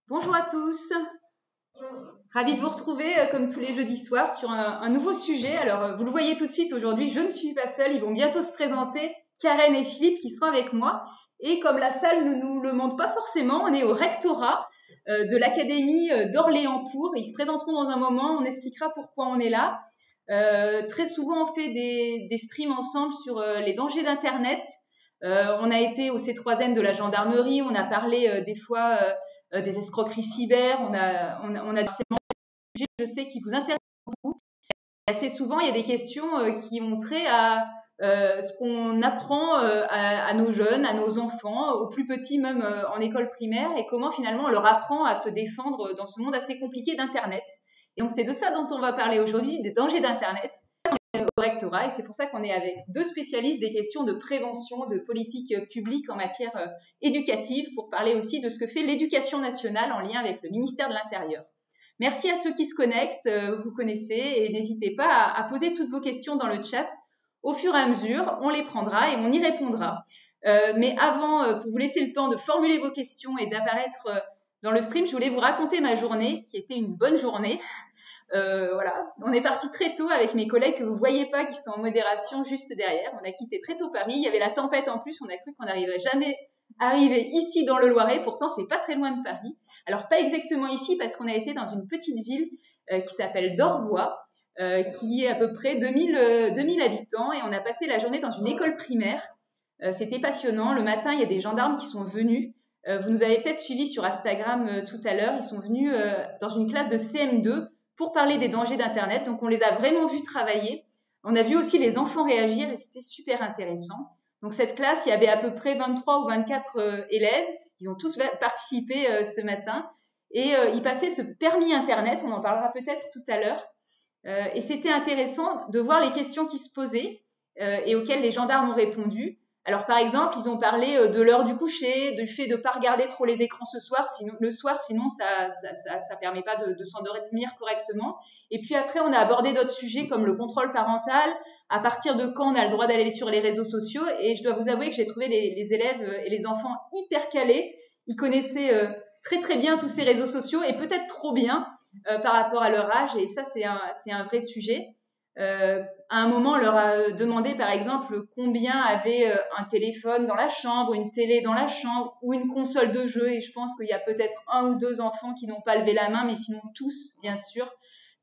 Bonjour à tous, ravie de vous retrouver comme tous les jeudis soirs sur un nouveau sujet. Alors vous le voyez tout de suite aujourd'hui, je ne suis pas seule, ils vont bientôt se présenter, Karen et Philippe qui seront avec moi. Et comme la salle ne nous le montre pas forcément, on est au rectorat de l'Académie d'Orléans-Tours. Ils se présenteront dans un moment, on expliquera pourquoi on est là. Très souvent on fait des streams ensemble sur les dangers d'Internet. On a été au C3N de la gendarmerie, on a parlé des fois des escroqueries cyber, on a forcément des sujets, je sais, qui vous intéressent beaucoup. Et assez souvent, il y a des questions qui ont trait à ce qu'on apprend à nos jeunes, à nos enfants, aux plus petits même en école primaire, et comment finalement on leur apprend à se défendre dans ce monde assez compliqué d'Internet. Et donc c'est de ça dont on va parler aujourd'hui, des dangers d'Internet au rectorat, et c'est pour ça qu'on est avec deux spécialistes des questions de prévention, de politique publique en matière éducative, pour parler aussi de ce que fait l'éducation nationale en lien avec le ministère de l'Intérieur. Merci à ceux qui se connectent, vous connaissez, et n'hésitez pas à poser toutes vos questions dans le chat. Au fur et à mesure, on les prendra et on y répondra. Mais avant, pour vous laisser le temps de formuler vos questions et d'apparaître dans le stream, je voulais vous raconter ma journée, qui était une bonne journée. Voilà, on est parti très tôt avec mes collègues que vous voyez pas, qui sont en modération juste derrière. On a quitté très tôt Paris. Il y avait la tempête en plus. On a cru qu'on n'arriverait jamais à arriver ici dans le Loiret. Pourtant, c'est pas très loin de Paris. Alors pas exactement ici parce qu'on a été dans une petite ville qui s'appelle Dorvois, qui est à peu près 2000 habitants, et on a passé la journée dans une école primaire. C'était passionnant. Le matin, il y a des gendarmes qui sont venus. Vous nous avez peut-être suivis sur Instagram tout à l'heure. Ils sont venus dans une classe de CM2 pour parler des dangers d'Internet. Donc, on les a vraiment vus travailler. On a vu aussi les enfants réagir et c'était super intéressant. Donc, cette classe, il y avait à peu près 23 ou 24 élèves. Ils ont tous participé ce matin. Et ils passaient ce permis Internet, on en parlera peut-être tout à l'heure. Et c'était intéressant de voir les questions qui se posaient et auxquelles les gendarmes ont répondu. Alors, par exemple, ils ont parlé de l'heure du coucher, du fait de ne pas regarder trop les écrans le soir, sinon ça permet pas de s'endormir correctement. Et puis après, on a abordé d'autres sujets comme le contrôle parental, à partir de quand on a le droit d'aller sur les réseaux sociaux. Et je dois vous avouer que j'ai trouvé les élèves et les enfants hyper calés. Ils connaissaient très très bien tous ces réseaux sociaux, et peut-être trop bien par rapport à leur âge. Et ça, c'est un vrai sujet. À un moment, on leur a demandé, par exemple, combien avait un téléphone dans la chambre, une télé dans la chambre ou une console de jeu. Et je pense qu'il y a peut-être un ou deux enfants qui n'ont pas levé la main, mais sinon tous, bien sûr,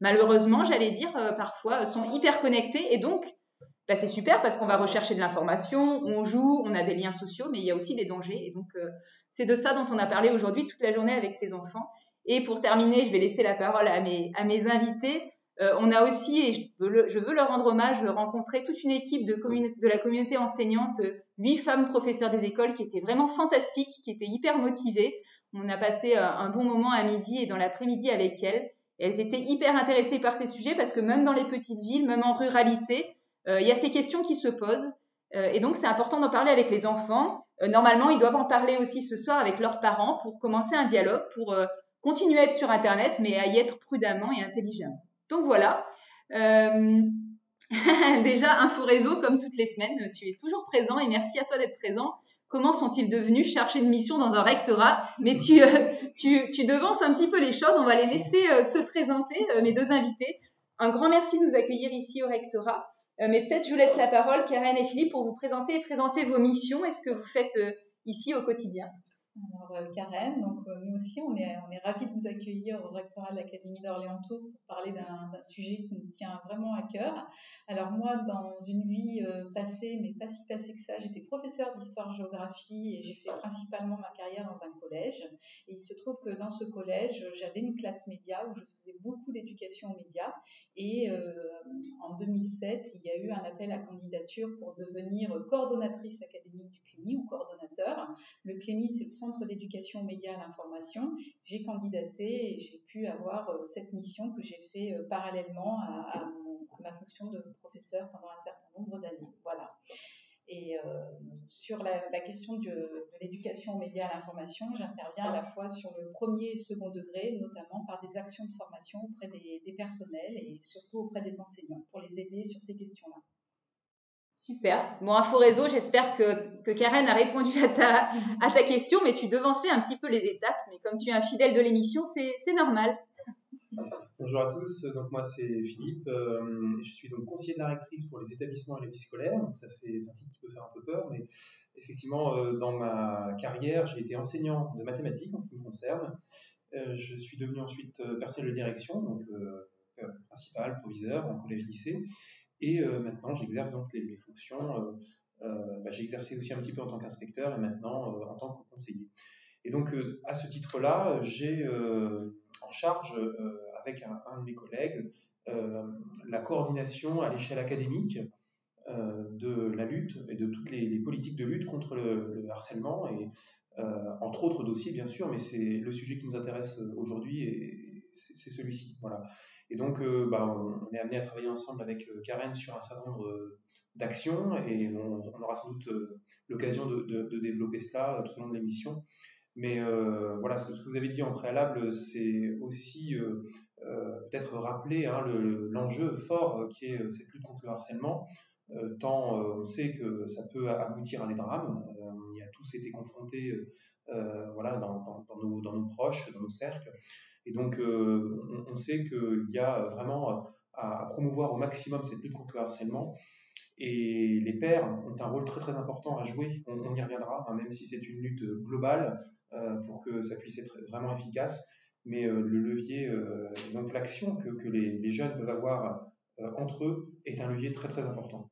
malheureusement, j'allais dire, parfois, sont hyper connectés. Et donc, bah, c'est super parce qu'on va rechercher de l'information, on joue, on a des liens sociaux, mais il y a aussi des dangers. Et donc, c'est de ça dont on a parlé aujourd'hui toute la journée avec ces enfants. Et pour terminer, je vais laisser la parole à mes invités. On a aussi, et je veux leur rendre hommage, rencontré toute une équipe de la communauté enseignante, 8 femmes professeurs des écoles qui étaient vraiment fantastiques, qui étaient hyper motivées. On a passé un bon moment à midi et dans l'après-midi avec elles. Et elles étaient hyper intéressées par ces sujets parce que même dans les petites villes, même en ruralité, il y a ces questions qui se posent. Et donc, c'est important d'en parler avec les enfants. Normalement, ils doivent en parler aussi ce soir avec leurs parents pour commencer un dialogue, pour continuer à être sur Internet, mais à y être prudemment et intelligemment. Donc voilà. Déjà, Info Réseau, comme toutes les semaines, tu es toujours présent et merci à toi d'être présent. Comment sont-ils devenus chargés de mission dans un rectorat? Mais tu devances un petit peu les choses. On va les laisser se présenter, mes deux invités. Un grand merci de nous accueillir ici au rectorat. Mais peut-être je vous laisse la parole, Karen et Philippe, pour vous présenter et présenter vos missions et ce que vous faites ici au quotidien. Alors, Karen, donc nous aussi, on est ravis de vous accueillir au rectorat de l'Académie d'Orléans-Tours pour parler d'un sujet qui nous tient vraiment à cœur. Alors moi, dans une vie passée, mais pas si passée que ça, j'étais professeure d'histoire-géographie et j'ai fait principalement ma carrière dans un collège. Et il se trouve que dans ce collège, j'avais une classe média où je faisais beaucoup d'éducation aux médias. Et en 2007, il y a eu un appel à candidature pour devenir coordonnatrice académique du CLEMI ou coordonnateur. Le CLEMI, c'est le Centre d'éducation aux médias et à l'information. J'ai candidaté et j'ai pu avoir cette mission que j'ai fait parallèlement à ma fonction de professeur pendant un certain nombre d'années. Voilà. Et sur la question de l'éducation aux médias et à l'information, j'interviens à la fois sur le premier et second degré, notamment par des actions de formation auprès des personnels et surtout auprès des enseignants pour les aider sur ces questions-là. Super. Bon, Info Réseau, j'espère que Karen a répondu à ta question, mais tu devançais un petit peu les étapes. Mais comme tu es un fidèle de l'émission, c'est normal. Bonjour à tous, donc moi c'est Philippe, je suis donc conseiller de la rectrice pour les établissements et la vie scolaire, donc c'est un titre qui peut faire un peu peur, mais effectivement dans ma carrière j'ai été enseignant de mathématiques en ce qui me concerne, je suis devenu ensuite personnel de direction, donc principal, proviseur en collège-lycée, et maintenant j'exerce donc les fonctions, j'ai exercé aussi un petit peu en tant qu'inspecteur et maintenant en tant que conseiller. Et donc à ce titre-là, j'ai en charge avec un de mes collègues la coordination à l'échelle académique de la lutte et de toutes les politiques de lutte contre le harcèlement et entre autres dossiers bien sûr, mais c'est le sujet qui nous intéresse aujourd'hui et c'est celui-ci. Voilà. Et donc on est amené à travailler ensemble avec Karen sur un certain nombre d'actions et on aura sans doute l'occasion de développer cela tout au long de l'émission. Mais voilà, ce que vous avez dit en préalable, c'est aussi peut-être rappeler l'enjeu fort qui est cette lutte contre le harcèlement, tant on sait que ça peut aboutir à des drames. On y a tous été confrontés voilà, dans nos proches, dans nos cercles. Et donc on sait qu'il y a vraiment à promouvoir au maximum cette lutte contre le harcèlement. Et les pairs ont un rôle très très important à jouer, on y reviendra, hein, même si c'est une lutte globale pour que ça puisse être vraiment efficace. Mais le levier, donc l'action que les jeunes peuvent avoir entre eux est un levier très très important.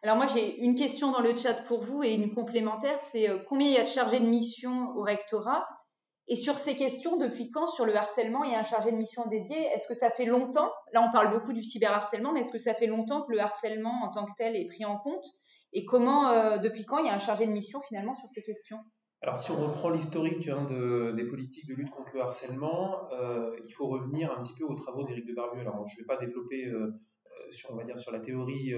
Alors moi j'ai une question dans le chat pour vous et une complémentaire, c'est combien il y a de chargés de mission au rectorat? Et sur ces questions, depuis quand sur le harcèlement il y a un chargé de mission dédié? Est-ce que ça fait longtemps? Là on parle beaucoup du cyberharcèlement, mais est-ce que ça fait longtemps que le harcèlement en tant que tel est pris en compte? Et comment, depuis quand il y a un chargé de mission finalement sur ces questions? Alors si on reprend l'historique des politiques de lutte contre le harcèlement, il faut revenir un petit peu aux travaux d'Éric Debarbu. Alors je ne vais pas développer on va dire sur la théorie,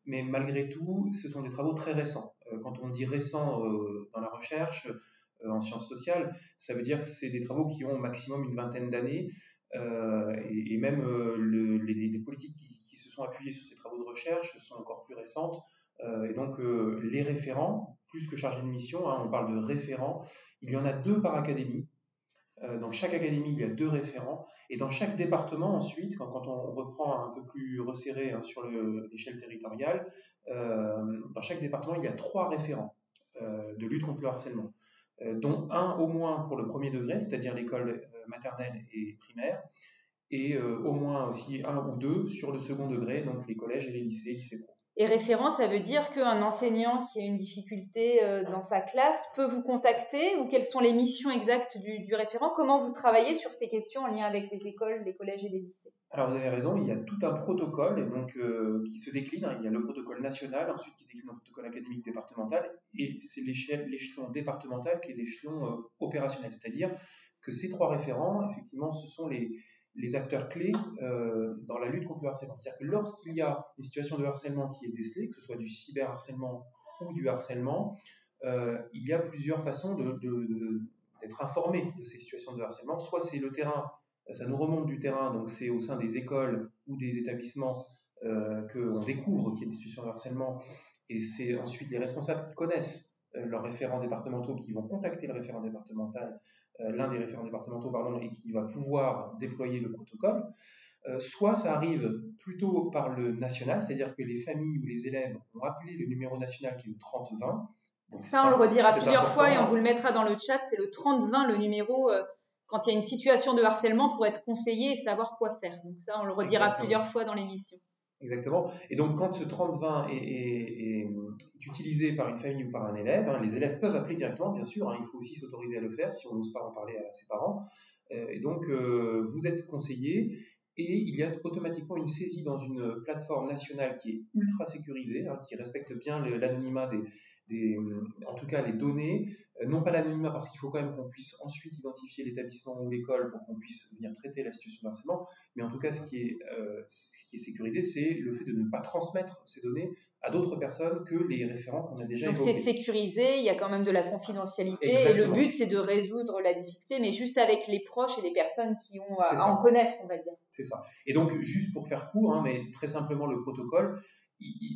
mais malgré tout, ce sont des travaux très récents. Quand on dit récents dans la recherche, en sciences sociales, ça veut dire que c'est des travaux qui ont au maximum une vingtaine d'années, et même les politiques qui se sont appuyées sur ces travaux de recherche sont encore plus récentes. Et donc les référents, plus que chargés de mission, hein, on parle de référents, il y en a 2 par académie. Dans chaque académie, il y a 2 référents. Et dans chaque département, ensuite, quand on reprend un peu plus resserré hein, sur l'échelle territoriale, dans chaque département, il y a 3 référents de lutte contre le harcèlement, dont un au moins pour le premier degré, c'est-à-dire l'école maternelle et primaire, et au moins aussi 1 ou 2 sur le second degré, donc les collèges et les lycées pro. Et référent, ça veut dire qu'un enseignant qui a une difficulté dans sa classe peut vous contacter, ou quelles sont les missions exactes du référent? Comment vous travaillez sur ces questions en lien avec les écoles, les collèges et les lycées? Alors vous avez raison, il y a tout un protocole et donc, qui se décline. Hein. Il y a le protocole national, ensuite qui se décline en protocole académique départemental, et c'est l'échelon départemental qui est l'échelon opérationnel. C'est-à-dire que ces 3 référents, effectivement, ce sont les acteurs clés dans la lutte contre le harcèlement. C'est-à-dire que lorsqu'il y a une situation de harcèlement qui est décelée, que ce soit du cyberharcèlement ou du harcèlement, il y a plusieurs façons d'être informé de ces situations de harcèlement. Soit c'est le terrain, ça nous remonte du terrain, donc c'est au sein des écoles ou des établissements qu'on découvre qu'il y a une situation de harcèlement, et c'est ensuite les responsables qui connaissent leurs référents départementaux qui vont contacter le référent départemental, l'un des référents départementaux, et qui va pouvoir déployer le protocole. Soit ça arrive plutôt par le national, c'est-à-dire que les familles ou les élèves ont appelé le numéro national qui est le 3020. Donc ça, on le redira plusieurs fois et on vous le mettra dans le chat, c'est le 3020, le numéro quand il y a une situation de harcèlement pour être conseillé et savoir quoi faire. Donc ça, on le redira Exactement. Plusieurs fois dans l'émission. Exactement. Et donc, quand ce 30-20 est utilisé par une famille ou par un élève, hein, les élèves peuvent appeler directement, bien sûr, hein, il faut aussi s'autoriser à le faire si on n'ose pas en parler à ses parents. Et donc, vous êtes conseillé et il y a automatiquement une saisie dans une plateforme nationale qui est ultra sécurisée, hein, qui respecte bien l'anonymat en tout cas les données, non pas l'anonymat parce qu'il faut quand même qu'on puisse ensuite identifier l'établissement ou l'école pour qu'on puisse venir traiter la situation de harcèlement, mais en tout cas ce qui est sécurisé, c'est le fait de ne pas transmettre ces données à d'autres personnes que les référents qu'on a déjà évoqués. Donc c'est sécurisé, il y a quand même de la confidentialité. Exactement. Et le but c'est de résoudre la difficulté, mais juste avec les proches et les personnes qui ont à en connaître, on va dire. C'est ça. Et donc juste pour faire court, hein, mais très simplement le protocole,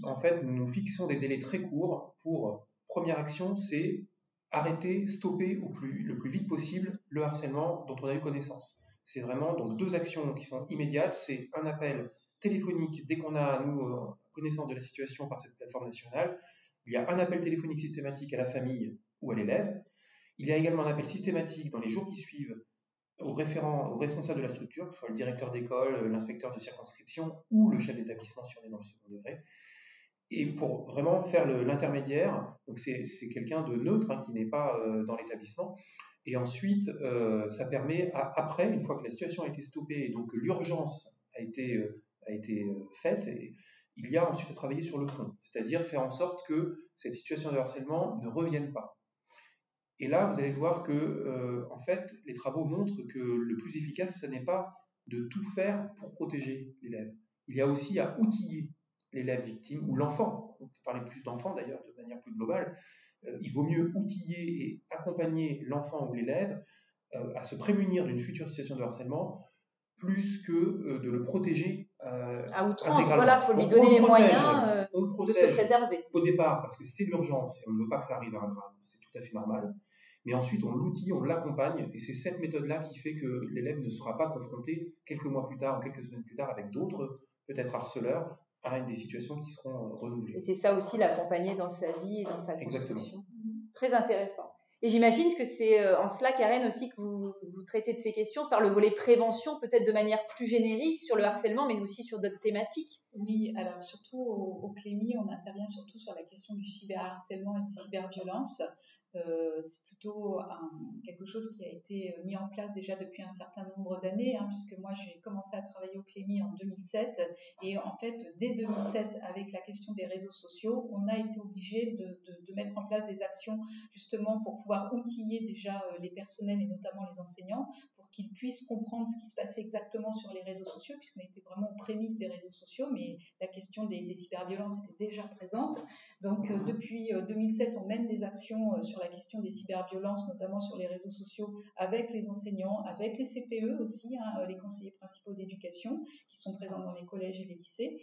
en fait, nous fixons des délais très courts pour, première action, c'est arrêter, stopper le plus vite possible le harcèlement dont on a eu connaissance. C'est vraiment donc 2 actions qui sont immédiates. C'est un appel téléphonique dès qu'on a, nous, connaissance de la situation par cette plateforme nationale. Il y a un appel téléphonique systématique à la famille ou à l'élève. Il y a également un appel systématique dans les jours qui suivent au responsable de la structure, que ce soit le directeur d'école, l'inspecteur de circonscription ou le chef d'établissement si on est dans le second degré. Et pour vraiment faire l'intermédiaire, donc c'est quelqu'un de neutre qui n'est pas dans l'établissement. Et ensuite, ça permet, après, une fois que la situation a été stoppée et donc que l'urgence a été faite, il y a ensuite à travailler sur le fond, c'est-à-dire faire en sorte que cette situation de harcèlement ne revienne pas. Et là, vous allez voir que, en fait, les travaux montrent que le plus efficace, ce n'est pas de tout faire pour protéger l'élève. Il y a aussi à outiller l'élève victime ou l'enfant. On peut parler plus d'enfants d'ailleurs, de manière plus globale. Il vaut mieux outiller et accompagner l'enfant ou l'élève à se prémunir d'une future situation de harcèlement plus que de le protéger à outrance. Voilà, il faut lui donner les moyens de se préserver. Au départ, parce que c'est l'urgence et on ne veut pas que ça arrive à un drame, c'est tout à fait normal. Mais ensuite, on l'outille, on l'accompagne, et c'est cette méthode-là qui fait que l'élève ne sera pas confronté quelques mois plus tard ou quelques semaines plus tard avec d'autres, peut-être harceleurs, à des situations qui seront renouvelées. Et c'est ça aussi, l'accompagner dans sa vie et dans sa construction. Exactement. Très intéressant. Et j'imagine que c'est en cela, Karen, aussi que vous traitez de ces questions par le volet prévention, peut-être de manière plus générique sur le harcèlement, mais aussi sur d'autres thématiques. Oui, alors surtout au Clémy, on intervient surtout sur la question du cyberharcèlement et des cyberviolences. C'est plutôt quelque chose qui a été mis en place déjà depuis un certain nombre d'années, puisque moi j'ai commencé à travailler au Clémy en 2007 et en fait dès 2007 avec la question des réseaux sociaux, on a été obligé de mettre en place des actions justement pour pouvoir outiller déjà les personnels et notamment les enseignants pour qu'ils puissent comprendre ce qui se passait exactement sur les réseaux sociaux, puisqu'on était vraiment aux prémices des réseaux sociaux, mais la question des cyberviolences était déjà présente. Donc depuis 2007, on mène des actions sur la question des cyberviolences, notamment sur les réseaux sociaux, avec les enseignants, avec les CPE aussi, les conseillers principaux d'éducation, qui sont présents dans les collèges et les lycées.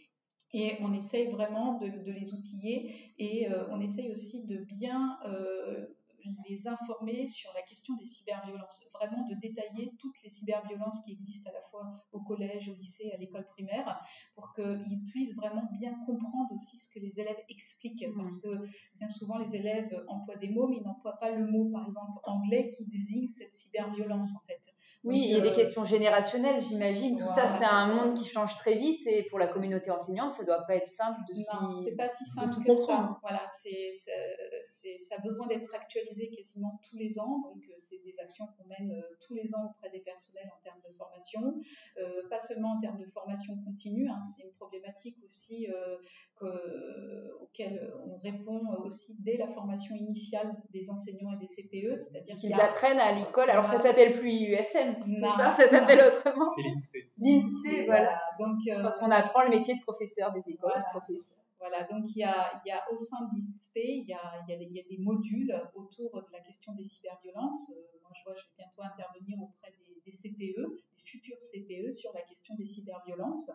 Et on essaye vraiment de les outiller et on essaye aussi de bien les informer sur la question des cyberviolences, vraiment de détailler toutes les cyberviolences qui existent à la fois au collège, au lycée, à l'école primaire, pour qu'ils puissent vraiment bien comprendre aussi ce que les élèves expliquent, parce que bien souvent les élèves emploient des mots, mais ils n'emploient pas le mot, par exemple anglais, qui désigne cette cyberviolence en fait. Oui, il y a des questions générationnelles, j'imagine. Tout ça, c'est un monde qui change très vite et pour la communauté enseignante, ça ne doit pas être simple de Non, c'est pas si simple tout que comprendre. ça. Voilà, ça a besoin d'être actualisé quasiment tous les ans. Donc, c'est des actions qu'on mène tous les ans auprès des personnels en termes de formation. Pas seulement en termes de formation continue, c'est une problématique aussi auquel on répond aussi dès la formation initiale des enseignants et des CPE, c'est-à-dire qu'ils apprennent à l'école. Alors ça s'appelle plus IUFM, non, ça s'appelle autrement. C'est l'INSPE. L'INSPE, voilà. Donc, quand on apprend le métier de professeur des écoles, Voilà, donc il y a au sein de l'INSPE, il y a des modules autour de la question des cyberviolences. Moi, je vais bientôt intervenir auprès des CPE, des futurs CPE, sur la question des cyberviolences,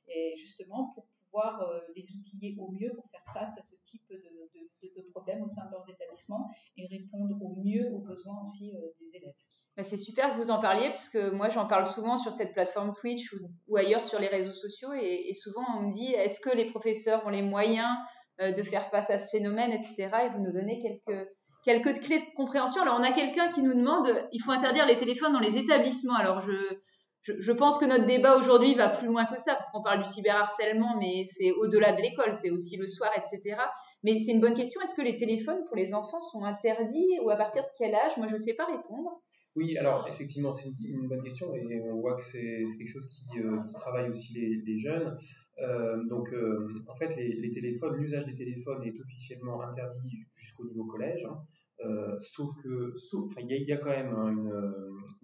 et justement pour pouvoir les outiller au mieux pour faire face à ce type de problèmes au sein de leurs établissements et répondre au mieux aux besoins aussi des élèves. C'est super que vous en parliez parce que moi j'en parle souvent sur cette plateforme Twitch ou ailleurs sur les réseaux sociaux et souvent on me dit est-ce que les professeurs ont les moyens de faire face à ce phénomène, etc. Et vous nous donnez quelques clés de compréhension. Alors on a quelqu'un qui nous demande il faut interdire les téléphones dans les établissements. Alors je pense que notre débat aujourd'hui va plus loin que ça parce qu'on parle du cyberharcèlement mais c'est au-delà de l'école, c'est aussi le soir, etc. Mais c'est une bonne question, est-ce que les téléphones pour les enfants sont interdits ou à partir de quel âge? Moi je ne sais pas répondre. Oui, alors effectivement, c'est une bonne question et on voit que c'est quelque chose qui travaille aussi les jeunes. En fait, les téléphones, l'usage des téléphones est officiellement interdit jusqu'au niveau collège, sauf il y a quand même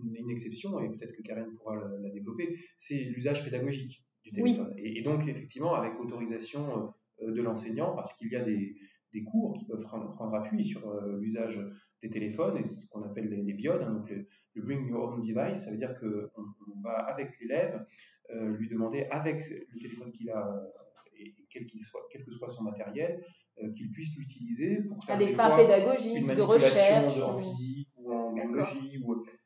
une exception et peut-être que Karen pourra la développer, c'est l'usage pédagogique du téléphone. Oui. Et donc, effectivement, avec autorisation de l'enseignant, parce qu'il y a des cours qui peuvent prendre appui sur l'usage des téléphones et ce qu'on appelle les BIOD, donc le Bring Your Own Device, ça veut dire qu'on va avec l'élève lui demander avec le téléphone qu'il a et quel que soit son matériel, qu'il puisse l'utiliser pour faire des des fins fois pédagogiques, une de manipulation recherche. en physique ou en biologie.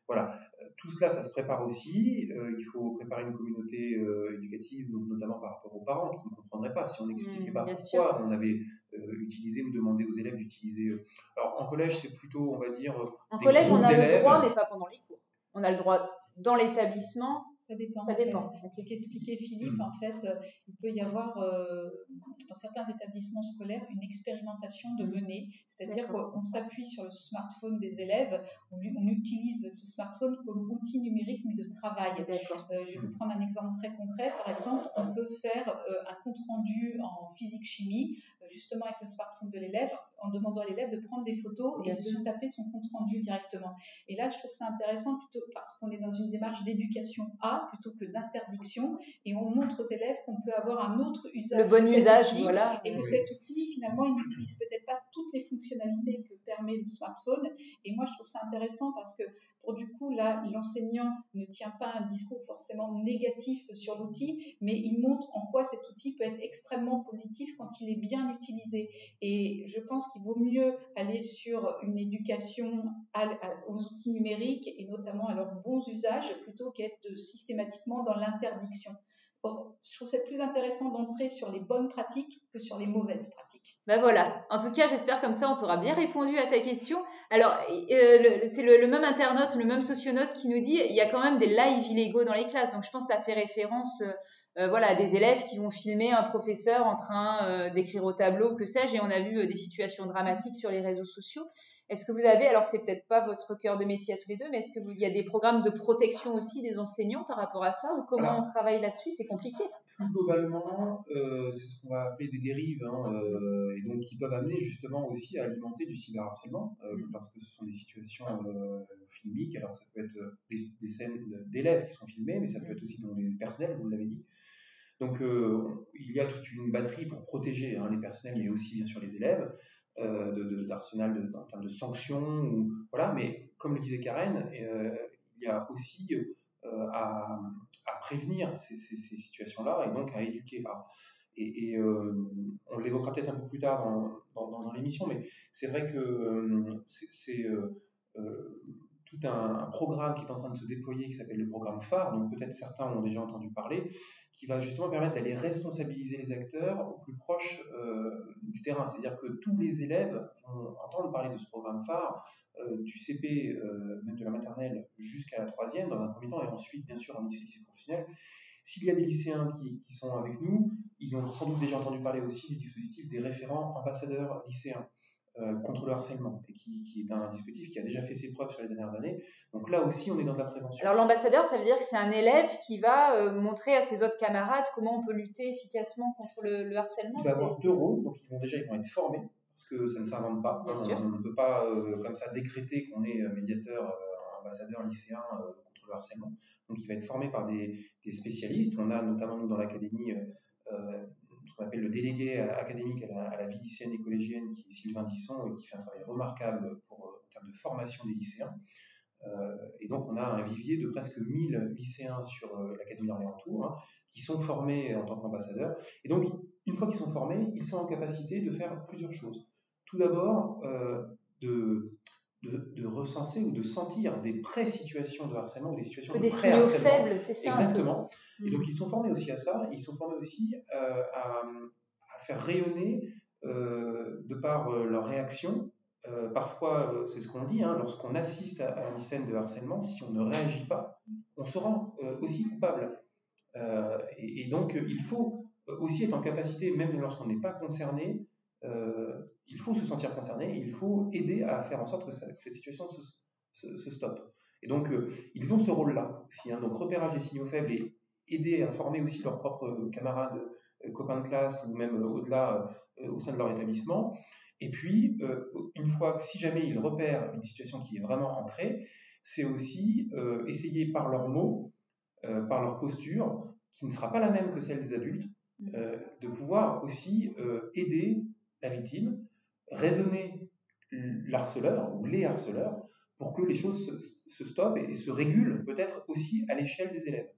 Voilà. Tout cela, ça se prépare aussi. Il faut préparer une communauté éducative, donc notamment par rapport aux parents qui ne comprendraient pas si on n'expliquait pas pourquoi on avait utilisé ou demandé aux élèves d'utiliser. Alors en collège, c'est plutôt, on va dire, en des collège, groupes on a d'élèves. le droit, mais pas pendant les cours. On a le droit dans l'établissement. Ça dépend. C'est ce qu'expliquait Philippe, en fait, il peut y avoir dans certains établissements scolaires une expérimentation de mener, c'est-à-dire qu'on s'appuie sur le smartphone des élèves, on utilise ce smartphone comme outil numérique mais de travail. Je vais vous prendre un exemple très concret. Par exemple, on peut faire un compte-rendu en physique-chimie, justement avec le smartphone de l'élève, en demandant à l'élève de prendre des photos et de taper son compte-rendu directement. Et là, je trouve ça intéressant plutôt parce qu'on est dans une démarche d'éducation plutôt que d'interdiction, et on montre aux élèves qu'on peut avoir un autre usage. Le bon usage, outil, voilà. Et que cet outil, finalement, il n'utilise peut-être pas toutes les fonctionnalités que permet le smartphone. Et moi, je trouve ça intéressant parce que, pour du coup, là, l'enseignant ne tient pas un discours forcément négatif sur l'outil, mais il montre en quoi cet outil peut être extrêmement positif quand il est bien utilisé. Et je pense qu'il vaut mieux aller sur une éducation aux outils numériques et notamment à leurs bons usages plutôt qu'être systématiquement dans l'interdiction. Je trouve c'est plus intéressant d'entrer sur les bonnes pratiques que sur les mauvaises pratiques. Ben voilà. En tout cas, j'espère comme ça, on t'aura bien répondu à ta question. Alors, c'est le même internaute, le même socionaute qui nous dit il y a quand même des lives illégaux dans les classes. Donc, je pense que ça fait référence à des élèves qui vont filmer un professeur en train d'écrire au tableau, que sais-je, et on a vu des situations dramatiques sur les réseaux sociaux. Est-ce que vous avez, alors c'est peut-être pas votre cœur de métier à tous les deux, mais est-ce qu'il y a des programmes de protection aussi des enseignants par rapport à ça, ou comment on travaille là-dessus? C'est compliqué. Plus globalement, c'est ce qu'on va appeler des dérives, et donc qui peuvent amener justement aussi à alimenter du cyberharcèlement, parce que ce sont des situations filmiques. Alors ça peut être des scènes d'élèves qui sont filmées, mais ça peut être aussi dans des personnels, vous l'avez dit. Donc il y a toute une batterie pour protéger les personnels et aussi bien sûr les élèves d'arsenal en termes de sanctions, voilà. Mais comme le disait Karen, il y a aussi à prévenir ces situations-là et donc à éduquer. On l'évoquera peut-être un peu plus tard dans l'émission, mais c'est vrai que c'est tout un programme qui est en train de se déployer qui s'appelle le programme phare, donc peut-être certains ont déjà entendu parler, qui va justement permettre d'aller responsabiliser les acteurs au plus proche du terrain. C'est-à-dire que tous les élèves vont entendre parler de ce programme phare, du CP, même de la maternelle, jusqu'à la 3e, dans un premier temps, et ensuite, bien sûr, en lycée professionnel. S'il y a des lycéens qui sont avec nous, ils ont sans doute déjà entendu parler aussi du dispositif des référents ambassadeurs lycéens contre le harcèlement, et qui est un dispositif qui a déjà fait ses preuves sur les dernières années. Donc là aussi, on est dans de la prévention. Alors l'ambassadeur, ça veut dire que c'est un élève qui va montrer à ses autres camarades comment on peut lutter efficacement contre le harcèlement. Il va avoir 2 rôles, donc ils vont être formés, parce que ça ne s'invente pas. On ne peut pas comme ça décréter qu'on est médiateur, ambassadeur lycéen contre le harcèlement. Donc il va être formé par des spécialistes. On a notamment nous dans l'académie ce qu'on appelle le délégué académique à la vie lycéenne et collégienne, qui est Sylvain Disson, et qui fait un travail remarquable en termes de formation des lycéens. Et donc on a un vivier de presque 1000 lycéens sur l'académie d'Orléans-Tours, qui sont formés en tant qu'ambassadeurs. Et donc une fois qu'ils sont formés, ils sont en capacité de faire plusieurs choses. Tout d'abord, de recenser ou de sentir des pré-situations de harcèlement ou des situations de pré-harcèlement. Des signaux faibles, c'est ça. Exactement. Et donc ils sont formés aussi à ça. Ils sont formés aussi à faire rayonner, de par leur réaction. Parfois, c'est ce qu'on dit, lorsqu'on assiste à une scène de harcèlement, si on ne réagit pas, on se rend aussi coupable. Et donc il faut aussi être en capacité, même lorsqu'on n'est pas concerné, il faut se sentir concerné, et il faut aider à faire en sorte que cette situation se stoppe. Et donc, ils ont ce rôle-là aussi, donc repérage des signaux faibles et aider à former aussi leurs propres camarades, copains de classe ou même au-delà, au sein de leur établissement. Et puis, une fois, si jamais ils repèrent une situation qui est vraiment ancrée, c'est aussi essayer par leurs mots, par leur posture, qui ne sera pas la même que celle des adultes, de pouvoir aussi aider la victime, raisonner l'harceleur ou les harceleurs pour que les choses se stoppent et se régulent peut-être aussi à l'échelle des élèves.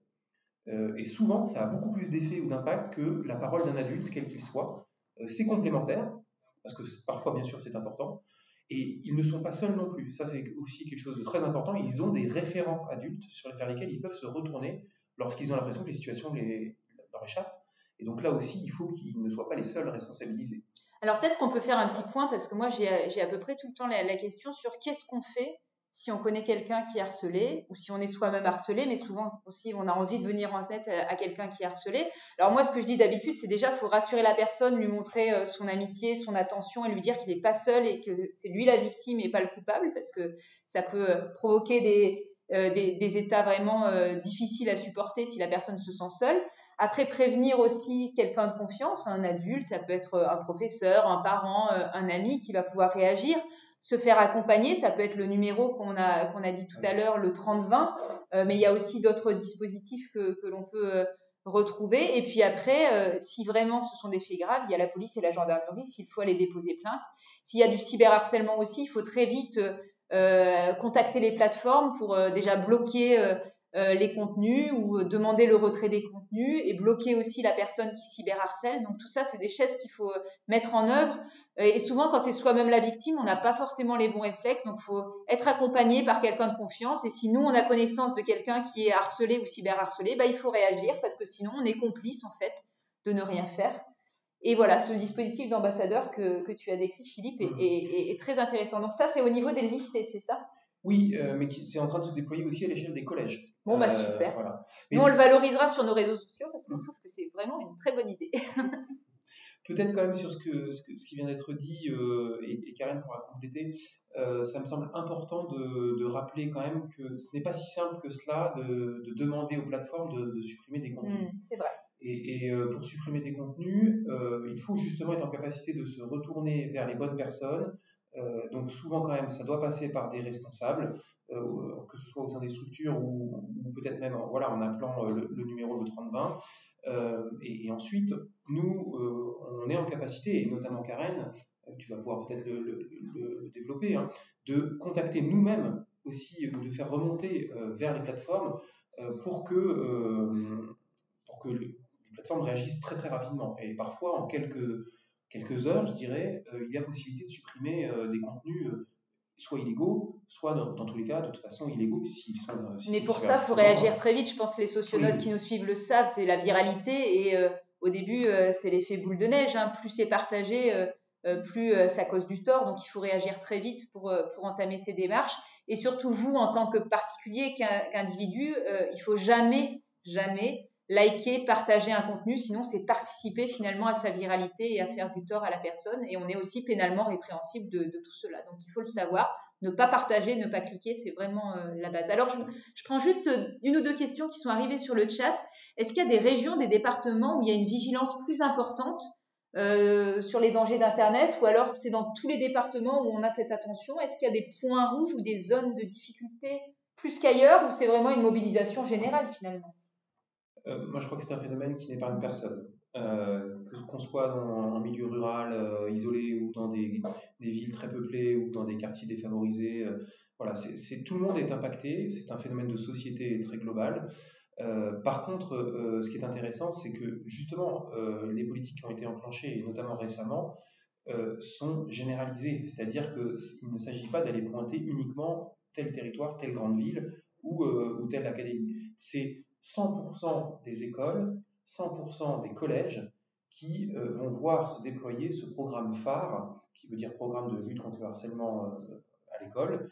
Et souvent, ça a beaucoup plus d'effet ou d'impact que la parole d'un adulte, quel qu'il soit. C'est complémentaire, parce que parfois, bien sûr, c'est important. Et ils ne sont pas seuls non plus. Ça, c'est aussi quelque chose de très important. Ils ont des référents adultes vers lesquels ils peuvent se retourner lorsqu'ils ont l'impression que les situations leur échappent. Et donc là aussi, il faut qu'ils ne soient pas les seuls responsabilisés. Alors peut-être qu'on peut faire un petit point, parce que moi j'ai à peu près tout le temps la question sur qu'est-ce qu'on fait si on connaît quelqu'un qui est harcelé, ou si on est soi-même harcelé, mais souvent aussi on a envie de venir en tête à quelqu'un qui est harcelé. Alors moi, ce que je dis d'habitude, c'est déjà, il faut rassurer la personne, lui montrer son amitié, son attention, et lui dire qu'il n'est pas seul et que c'est lui la victime et pas le coupable, parce que ça peut provoquer des états vraiment difficiles à supporter si la personne se sent seule. Après, prévenir aussi quelqu'un de confiance, un adulte, ça peut être un professeur, un parent, un ami qui va pouvoir réagir. Se faire accompagner, ça peut être le numéro qu'on a dit tout à l'heure, le 30-20, mais il y a aussi d'autres dispositifs que l'on peut retrouver. Et puis après, si vraiment ce sont des faits graves, il y a la police et la gendarmerie, s'il faut aller déposer plainte. S'il y a du cyberharcèlement aussi, il faut très vite contacter les plateformes pour déjà bloquer les contenus ou demander le retrait des contenus et bloquer aussi la personne qui cyberharcèle. Donc tout ça, c'est des gestes qu'il faut mettre en œuvre. Et souvent, quand c'est soi-même la victime, on n'a pas forcément les bons réflexes. Donc il faut être accompagné par quelqu'un de confiance. Et si nous, on a connaissance de quelqu'un qui est harcelé ou cyberharcelé, il faut réagir, parce que sinon, on est complice en fait de ne rien faire. Et voilà, ce dispositif d'ambassadeur que tu as décrit, Philippe, est très intéressant. Donc ça, c'est au niveau des lycées, c'est ça ? Oui, mais c'est en train de se déployer aussi à l'échelle des collèges. Bon, super. Voilà. Nous, on le valorisera sur nos réseaux sociaux parce qu'on trouve que c'est vraiment une très bonne idée. Peut-être quand même sur ce qui vient d'être dit, et Karen pourra compléter, ça me semble important de rappeler quand même que ce n'est pas si simple que cela de demander aux plateformes de supprimer des contenus. C'est vrai. Et pour supprimer des contenus, il faut justement être en capacité de se retourner vers les bonnes personnes. Donc souvent quand même, ça doit passer par des responsables, que ce soit au sein des structures ou peut-être même en appelant le numéro de 3020. Et ensuite, nous, on est en capacité, et notamment Karen, tu vas pouvoir peut-être le développer, hein, de contacter nous-mêmes aussi, ou de faire remonter vers les plateformes pour que les plateformes réagissent très très rapidement. Et parfois, en quelques heures, je dirais, il y a possibilité de supprimer des contenus soit illégaux, soit dans tous les cas, de toute façon, illégaux. Mais pour ça, il faut réagir très vite. Je pense que les socionautes qui nous suivent le savent, c'est la viralité. Et au début, c'est l'effet boule de neige. Hein. Plus c'est partagé, plus ça cause du tort. Donc, il faut réagir très vite pour entamer ces démarches. Et surtout, vous, en tant que particulier, qu'individu, il ne faut jamais liker, partager un contenu, sinon c'est participer finalement à sa viralité et à faire du tort à la personne, et on est aussi pénalement répréhensible de tout cela. Donc il faut le savoir, ne pas partager, ne pas cliquer, c'est vraiment la base. Alors je prends juste une ou deux questions qui sont arrivées sur le chat. Est-ce qu'il y a des régions, des départements où il y a une vigilance plus importante sur les dangers d'Internet, ou alors c'est dans tous les départements où on a cette attention? Est-ce qu'il y a des points rouges ou des zones de difficulté plus qu'ailleurs, ou c'est vraiment une mobilisation générale finalement? Moi, je crois que c'est un phénomène qui n'épargne personne. Qu'on soit en milieu rural, isolé, ou dans des villes très peuplées, ou dans des quartiers défavorisés. Voilà, tout le monde est impacté. C'est un phénomène de société très global. Par contre, ce qui est intéressant, c'est que justement, les politiques qui ont été enclenchées, et notamment récemment, sont généralisées. C'est-à-dire qu'il ne s'agit pas d'aller pointer uniquement tel territoire, telle grande ville ou telle académie. C'est 100% des écoles, 100% des collèges qui vont voir se déployer ce programme phare, qui veut dire programme de lutte contre le harcèlement à l'école,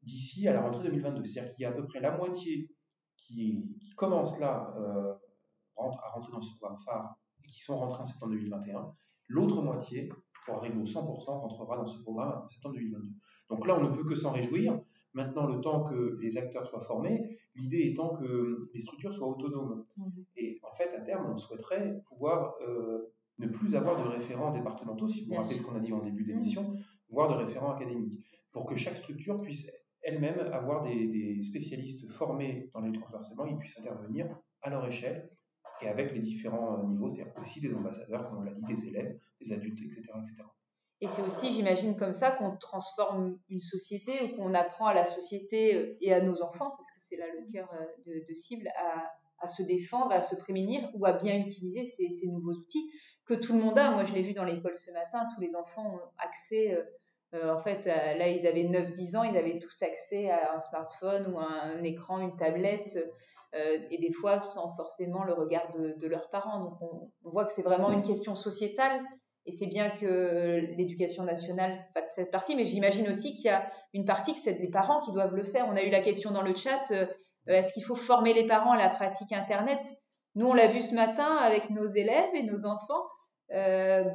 d'ici à la rentrée 2022. C'est-à-dire qu'il y a à peu près la moitié qui commencent là à rentrer dans ce programme phare et qui sont rentrés en septembre 2021. L'autre moitié, pour arriver au 100%, rentrera dans ce programme en septembre 2022. Donc là, on ne peut que s'en réjouir. Maintenant, le temps que les acteurs soient formés, l'idée étant que les structures soient autonomes. Et en fait, à terme, on souhaiterait pouvoir ne plus avoir de référents départementaux, si vous vous rappelez ce qu'on a dit en début d'émission, voire de référents académiques, pour que chaque structure puisse elle-même avoir des spécialistes formés dans la lutte contre le harcèlement, ils puissent intervenir à leur échelle et avec les différents niveaux, c'est-à-dire aussi des ambassadeurs, comme on l'a dit, des élèves, des adultes, etc. etc. Et c'est aussi, j'imagine, comme ça qu'on transforme une société, ou qu'on apprend à la société et à nos enfants, parce que c'est là le cœur de cible, à à se défendre, à se prémunir ou à bien utiliser ces nouveaux outils que tout le monde a. Moi, je l'ai vu dans l'école ce matin, tous les enfants ont accès, en fait, là, ils avaient 9-10 ans, ils avaient tous accès à un smartphone ou à un écran, une tablette, et des fois sans forcément le regard de leurs parents. Donc, on voit que c'est vraiment une question sociétale. Et c'est bien que l'éducation nationale fasse cette partie, mais j'imagine aussi qu'il y a une partie que c'est les parents qui doivent le faire. On a eu la question dans le chat, est-ce qu'il faut former les parents à la pratique Internet? Nous, on l'a vu ce matin avec nos élèves et nos enfants.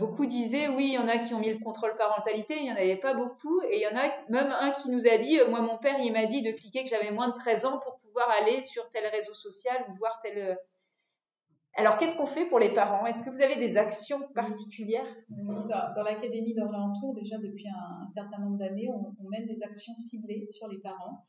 Beaucoup disaient, oui, il y en a qui ont mis le contrôle parentalité, il n'y en avait pas beaucoup. Et il y en a même un qui nous a dit, moi, mon père, il m'a dit de cliquer que j'avais moins de 13 ans pour pouvoir aller sur tel réseau social ou voir tel... Alors, qu'est-ce qu'on fait pour les parents? Est-ce que vous avez des actions particulières? Dans l'Académie d'Orléans-Tours, déjà depuis un certain nombre d'années, on mène des actions ciblées sur les parents.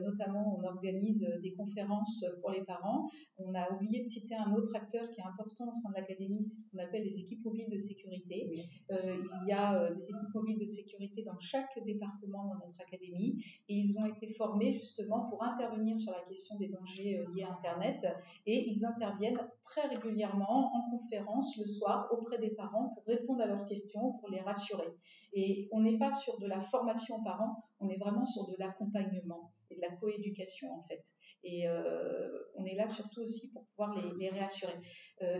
Notamment, on organise des conférences pour les parents. On a oublié de citer un autre acteur qui est important au sein de l'Académie, c'est ce qu'on appelle les équipes mobiles de sécurité. Il y a des équipes mobiles de sécurité dans chaque département dans notre Académie et ils ont été formés justement pour intervenir sur la question des dangers liés à Internet et ils interviennent très régulièrement en conférence le soir auprès des parents pour répondre à leurs questions, pour les rassurer. Et on n'est pas sur de la formation aux parents, on est vraiment sur de l'accompagnement et de la coéducation en fait. Et on est là surtout aussi pour pouvoir les réassurer.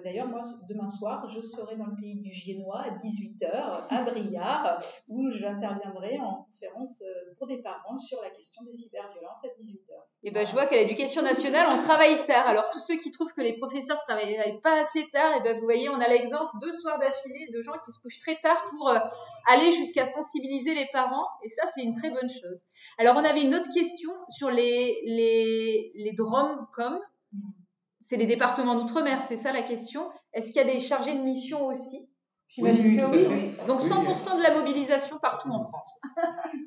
D'ailleurs, moi, demain soir, je serai dans le pays du Giennois à 18h à Briare où j'interviendrai en conférence pour des parents sur la question des cyberviolences à 18h. Et ben, je vois qu'à l'Éducation nationale, on travaille tard. Alors, tous ceux qui trouvent que les professeurs ne travaillent pas assez tard, et ben, vous voyez, on a l'exemple 2 soirs d'affilée de gens qui se couchent très tard pour aller jusqu'à sensibiliser les parents. Et ça, c'est une très bonne chose. Alors, on avait une autre question sur les DROM-COM. C'est les départements d'outre-mer, c'est ça la question. Est-ce qu'il y a des chargés de mission aussi? J'imagine que oui. Donc 100% de la mobilisation partout en France.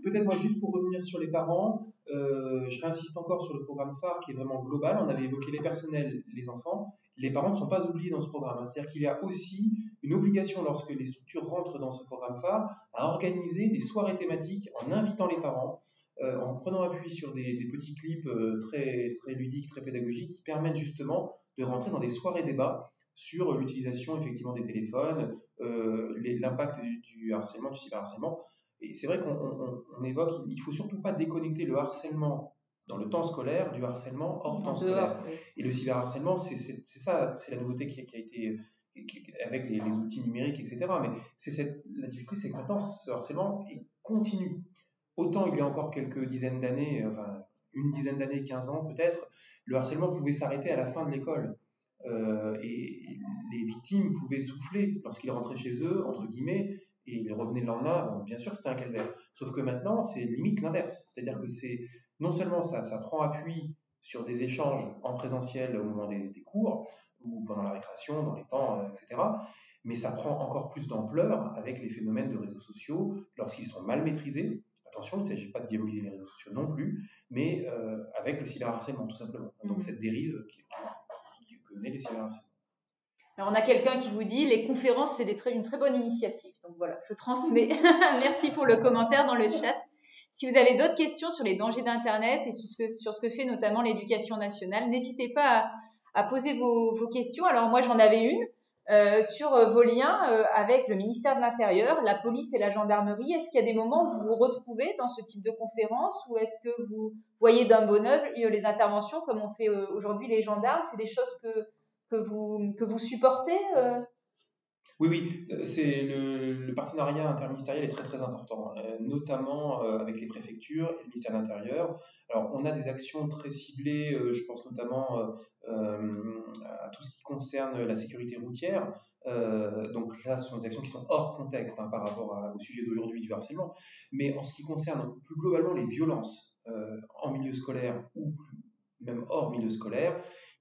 Peut-être moi, juste pour revenir sur les parents, je réinsiste encore sur le programme phare qui est vraiment global. On avait évoqué les personnels, les enfants. Les parents ne sont pas oubliés dans ce programme. C'est-à-dire qu'il y a aussi une obligation, lorsque les structures rentrent dans ce programme phare, à organiser des soirées thématiques en invitant les parents, en prenant appui sur des petits clips très, très ludiques, très pédagogiques, qui permettent justement de rentrer dans des soirées débats sur l'utilisation effectivement des téléphones, l'impact du harcèlement, du cyberharcèlement. Et c'est vrai qu'on évoque, il ne faut surtout pas déconnecter le harcèlement dans le temps scolaire du harcèlement hors temps scolaire. Oui. Et le cyberharcèlement, c'est ça, c'est la nouveauté qui a été avec les outils numériques, etc. Mais la difficulté, c'est que maintenant, ce harcèlement est continu. Autant il y a encore quelques dizaines d'années, enfin une dizaine d'années, 15 ans peut-être, le harcèlement pouvait s'arrêter à la fin de l'école. Et les victimes pouvaient souffler lorsqu'ils rentraient chez eux, entre guillemets, et ils revenaient le lendemain. Bon, bien sûr, c'était un calvaire. Sauf que maintenant, c'est limite l'inverse. C'est-à-dire que non seulement ça prend appui sur des échanges en présentiel au moment des cours, ou pendant la récréation, dans les temps, etc., mais ça prend encore plus d'ampleur avec les phénomènes de réseaux sociaux lorsqu'ils sont mal maîtrisés. Attention, il ne s'agit pas de diaboliser les réseaux sociaux non plus, mais avec le cyberharcèlement, tout simplement. Donc cette dérive que naît le cyberharcèlement. Alors, on a quelqu'un qui vous dit les conférences, c'est une très bonne initiative. Donc voilà, je transmets. Merci pour le commentaire dans le chat. Si vous avez d'autres questions sur les dangers d'Internet et sur ce que fait notamment l'éducation nationale, n'hésitez pas à poser vos questions. Alors moi, j'en avais une sur vos liens avec le ministère de l'Intérieur, la police et la gendarmerie. Est-ce qu'il y a des moments où vous vous retrouvez dans ce type de conférence ou est-ce que vous voyez d'un bon œil les interventions comme on fait aujourd'hui les gendarmes? C'est des choses que vous supportez Oui, c'est le partenariat interministériel est très très important, notamment avec les préfectures et le ministère de l'Intérieur. Alors, on a des actions très ciblées, je pense notamment à tout ce qui concerne la sécurité routière. Donc là, ce sont des actions qui sont hors contexte par rapport au sujet d'aujourd'hui du harcèlement. Mais en ce qui concerne plus globalement les violences en milieu scolaire ou même hors milieu scolaire,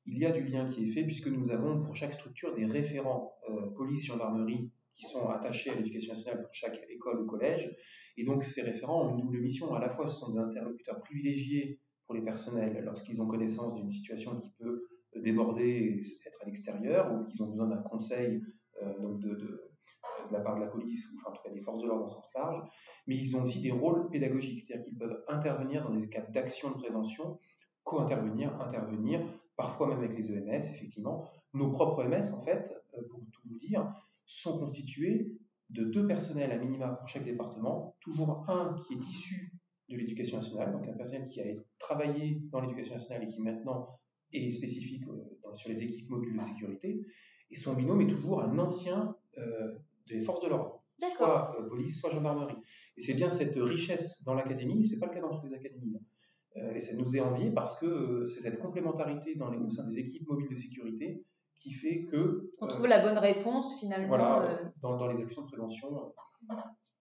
il y a du lien qui est fait puisque nous avons pour chaque structure des référents police, gendarmerie qui sont attachés à l'éducation nationale pour chaque école ou collège. Et donc ces référents ont une double mission. À la fois, ce sont des interlocuteurs privilégiés pour les personnels lorsqu'ils ont connaissance d'une situation qui peut déborder et être à l'extérieur ou qu'ils ont besoin d'un conseil donc de la part de la police ou enfin, en tout cas des forces de l'ordre au sens large. Mais ils ont aussi des rôles pédagogiques, c'est-à-dire qu'ils peuvent intervenir dans des cas d'action de prévention, co-intervenir, intervenir parfois même avec les EMS, effectivement. Nos propres EMS, en fait, pour tout vous dire, sont constitués de 2 personnels à minima pour chaque département, toujours un qui est issu de l'éducation nationale, donc un personnel qui a travaillé dans l'éducation nationale et qui maintenant est spécifique sur les équipes mobiles de sécurité, et son binôme est toujours un ancien des forces de l'ordre, soit police, soit gendarmerie. Et c'est bien cette richesse dans l'académie, c'est pas le cas dans toutes les académies, et ça nous est envié parce que c'est cette complémentarité au sein des équipes mobiles de sécurité qui fait que... On trouve la bonne réponse finalement. Voilà, dans les actions de prévention.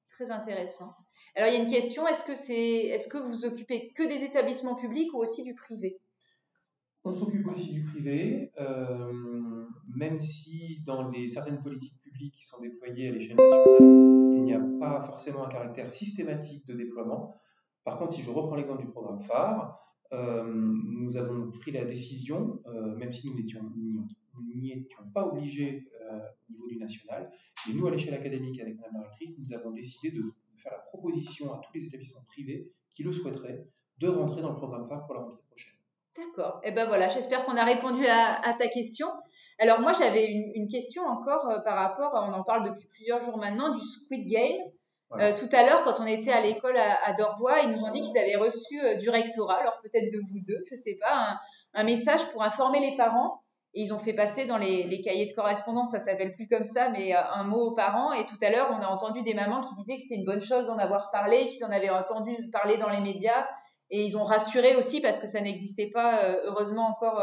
Très intéressant. Alors, il y a une question, est-ce que vous occupez que des établissements publics ou aussi du privé? On s'occupe aussi du privé, même si dans certaines politiques publiques qui sont déployées à l'échelle nationale, il n'y a pas forcément un caractère systématique de déploiement. Par contre, si je reprends l'exemple du programme phare, nous avons pris la décision, même si nous n'y étions pas obligés au niveau du national, mais nous, à l'échelle académique, avec Madame la rectrice, nous avons décidé de faire la proposition à tous les établissements privés qui le souhaiteraient de rentrer dans le programme phare pour la rentrée prochaine. D'accord. Et ben voilà, j'espère qu'on a répondu à ta question. Alors moi, j'avais une question encore par rapport, on en parle depuis plusieurs jours maintenant, du Squid Game. Voilà. Tout à l'heure, quand on était à l'école à Dorvois, ils nous ont dit qu'ils avaient reçu du rectorat, alors peut-être de vous deux, je ne sais pas, un message pour informer les parents. Et ils ont fait passer dans les cahiers de correspondance, ça s'appelle plus comme ça, mais un mot aux parents. Et tout à l'heure, on a entendu des mamans qui disaient que c'était une bonne chose d'en avoir parlé, qu'ils en avaient entendu parler dans les médias. Et ils ont rassuré aussi parce que ça n'existait pas, heureusement, encore